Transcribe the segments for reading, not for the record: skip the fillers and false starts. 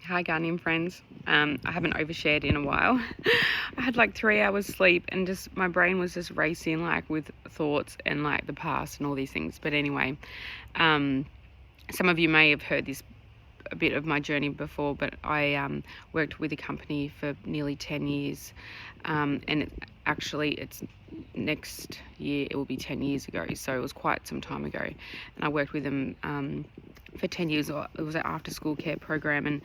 Hi Guardian friends. I haven't overshared in a while. I had like 3 hours sleep and just my brain was just racing like with thoughts and like the past and all these things. But anyway, some of you may have heard this a bit of my journey before, but I worked with a company for nearly 10 years, and it's next year it will be 10 years ago, so it was quite some time ago, and I worked with them for 10 years. It was an after school care program, and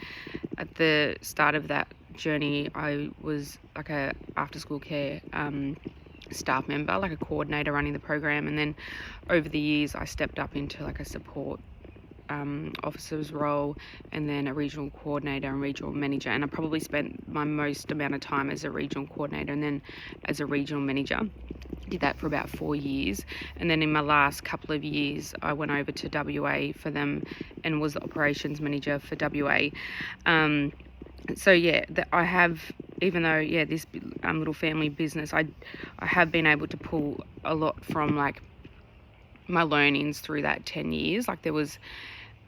at the start of that journey I was like a after school care staff member, like a coordinator running the program, and then over the years I stepped up into like a support officer's role, and then a regional coordinator and regional manager, and I probably spent my most amount of time as a regional coordinator and then as a regional manager. Did that for about 4 years, and then in my last couple of years I went over to WA for them and was the operations manager for WA. So yeah, I have, even though this little family business, I have been able to pull a lot from like my learnings through that 10 years. Like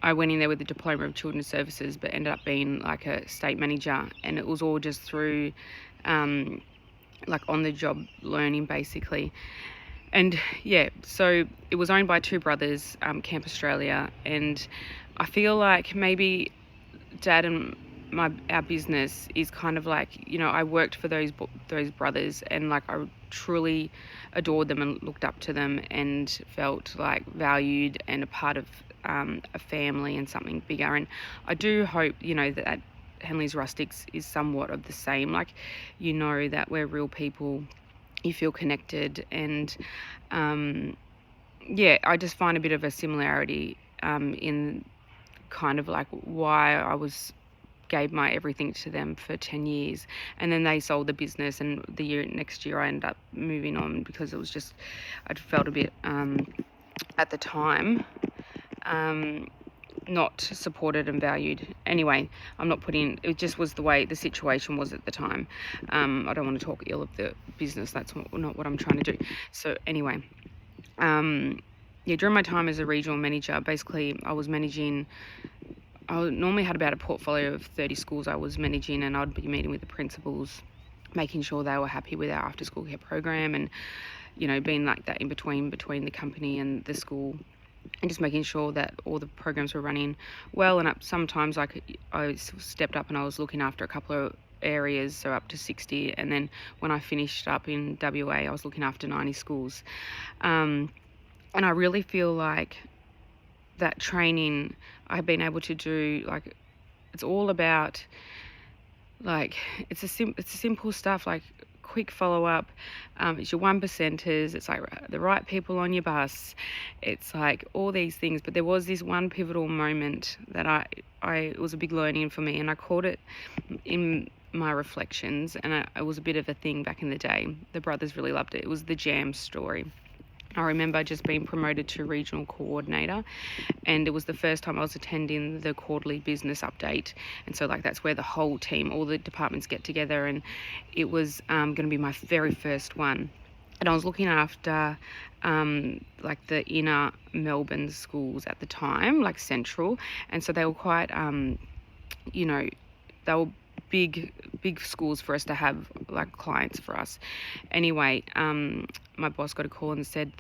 I went in there with a diploma of children's services, but ended up being like a state manager, and it was all just through like on the job learning basically. And so it was owned by two brothers, Camp Australia, and I feel like maybe Dad and our business is kind of like, I worked for those brothers, and like I truly adored them and looked up to them and felt like valued and a part of a family and something bigger. And I do hope that Henley's Rustics is somewhat of the same, like that we're real people, you feel connected, and I just find a bit of a similarity in kind of like why I gave my everything to them for 10 years, and then they sold the business, and next year I ended up moving on because it was just, I felt a bit at the time not supported and valued. Anyway, it just was the way the situation was at the time. I don't want to talk ill of the business, that's not what I'm trying to do. So anyway, during my time as a regional manager, basically I normally had about a portfolio of 30 schools I was managing, and I'd be meeting with the principals, making sure they were happy with our after school care program, and being like that in between the company and the school, and just making sure that all the programs were running well. And sometimes I stepped up and I was looking after a couple of areas, so up to 60, and then when I finished up in WA I was looking after 90 schools, and I really feel like that training I've been able to do, like, it's all about, like, it's simple stuff, like quick follow-up, it's your 1%ers, it's like the right people on your bus, it's like all these things. But there was this one pivotal moment that it was a big learning for me, and I called it in my reflections, and it was a bit of a thing back in the day. The brothers really loved it. It was the jam story. I remember just being promoted to regional coordinator, and it was the first time I was attending the quarterly business update, and so like that's where the whole team, all the departments get together, and it was going to be my very first one. And I was looking after like the inner Melbourne schools at the time, like central, and so they were quite they were big schools for us to have like clients for us. Anyway, my boss got a call and said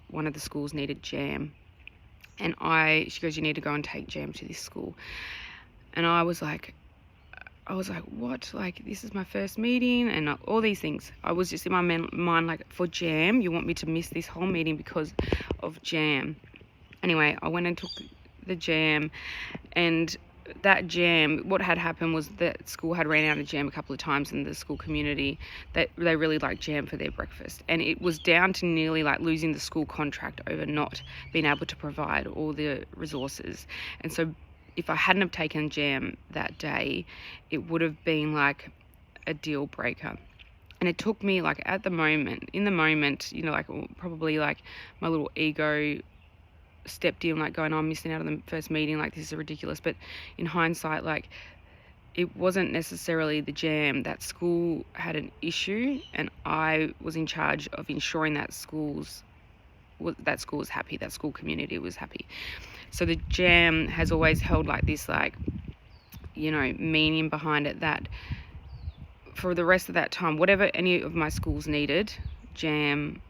one of the schools needed jam, and she goes, you need to go and take jam to this school. And I was like, what? Like, this is my first meeting and all these things. I was just in my mind like, for jam, you want me to miss this whole meeting because of jam? Anyway, I went and took the jam, and that jam, what had happened was that school had ran out of jam a couple of times in the school community, that they really liked jam for their breakfast, and it was down to nearly like losing the school contract over not being able to provide all the resources. And so if I hadn't have taken jam that day, it would have been like a deal breaker. And it took me, like, in the moment, like probably like my little ego stepped in, like going, oh, I'm missing out on the first meeting, like this is ridiculous. But in hindsight, like, it wasn't necessarily the jam. That school had an issue, and I was in charge of ensuring that school was happy, that school community was happy. So the jam has always held like this, like, you know, meaning behind it, that for the rest of that time, whatever any of my schools needed, jam,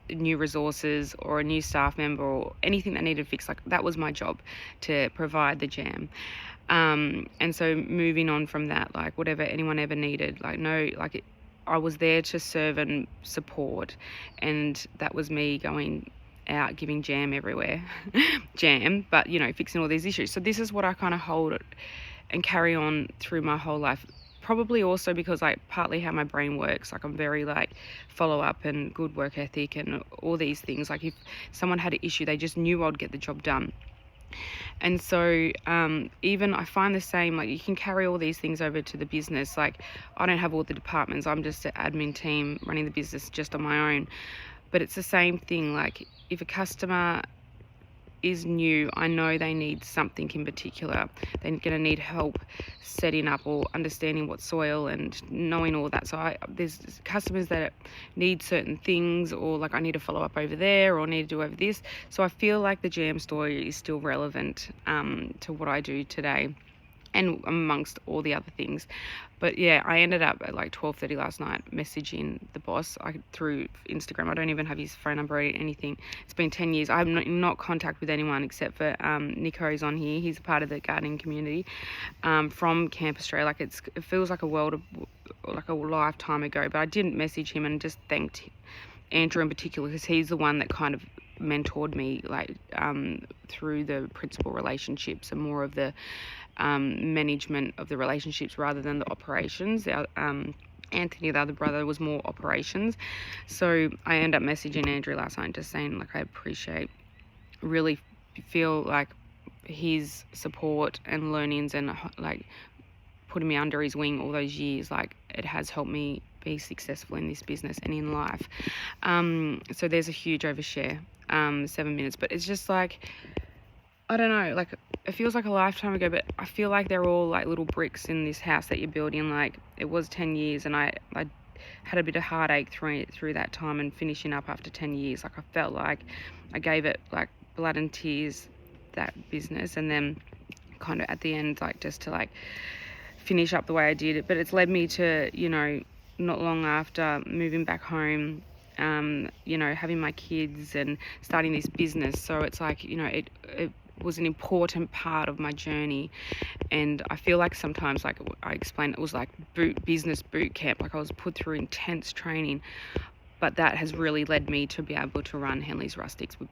new resources, or a new staff member, or anything that needed fixed, like that was my job, to provide the jam. And so moving on from that, like whatever anyone ever needed, like I was there to serve and support, and that was me going out giving jam everywhere. Jam, but you know, fixing all these issues. So this is what I kind of hold and carry on through my whole life. Probably also because like partly how my brain works, like I'm very like follow up and good work ethic and all these things. Like if someone had an issue, they just knew I'd get the job done. And so even I find the same, like you can carry all these things over to the business. Like I don't have all the departments, I'm just an admin team running the business just on my own. But it's the same thing, like if a customer is new, I know they need something in particular. They're going to need help setting up or understanding what soil and knowing all that. So there's customers that need certain things, or like I need to follow up over there, or need to do over this. So I feel like the jam story is still relevant to what I do today, and amongst all the other things. But yeah, I ended up at like 12:30 last night messaging the boss through Instagram. I don't even have his phone number or anything. It's been 10 years. I have not contact with anyone except for Nico's on here. He's a part of the gardening community from Camp Australia. Like it feels like like a lifetime ago. But I didn't message him and just thanked Andrew in particular, because he's the one that kind of mentored me like through the principal relationships and more of the management of the relationships rather than the operations. Anthony, the other brother, was more operations. So I ended up messaging Andrew last night just saying like I really feel like his support and learnings and like putting me under his wing all those years, like it has helped me be successful in this business and in life. So there's a huge overshare, 7 minutes, but it's just like, I don't know, like it feels like a lifetime ago, but I feel like they're all like little bricks in this house that you're building. Like it was 10 years and I had a bit of heartache through that time, and finishing up after 10 years, like I felt like I gave it like blood and tears, that business, and then kind of at the end, like just to like finish up the way I did it. But it's led me to, you know, not long after moving back home, you know, having my kids and starting this business. So it's like, you know, it was an important part of my journey. And I feel like sometimes, like I explained, it was like business boot camp. Like I was put through intense training, but that has really led me to be able to run Henley's Rustics with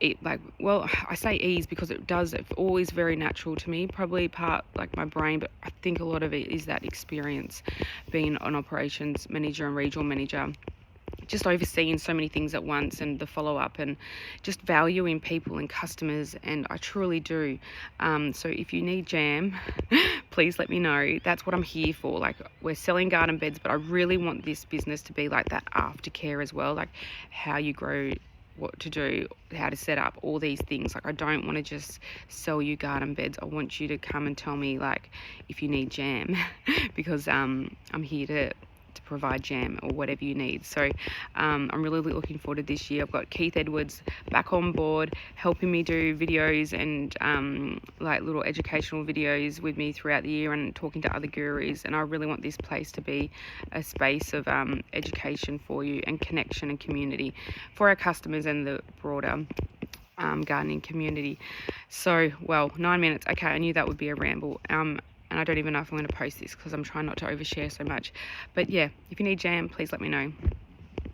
it, like, well, I say ease because it's always very natural to me, probably part like my brain, but I think a lot of it is that experience being an operations manager and regional manager, just overseeing so many things at once, and the follow-up and just valuing people and customers, and I truly do. So if you need jam, please let me know. That's what I'm here for. Like, we're selling garden beds, but I really want this business to be like that aftercare as well, like how you grow, what to do, how to set up, all these things. Like I don't want to just sell you garden beds. I want you to come and tell me like if you need jam because I'm here to provide jam or whatever you need. So I'm really looking forward to this year. I've got Keith Edwards back on board helping me do videos and like little educational videos with me throughout the year, and talking to other gurus. And I really want this place to be a space of education for you, and connection and community for our customers and the broader gardening community. So, well, 9 minutes. Okay, I knew that would be a ramble. And I don't even know if I'm going to post this because I'm trying not to overshare so much. But yeah, if you need jam, please let me know.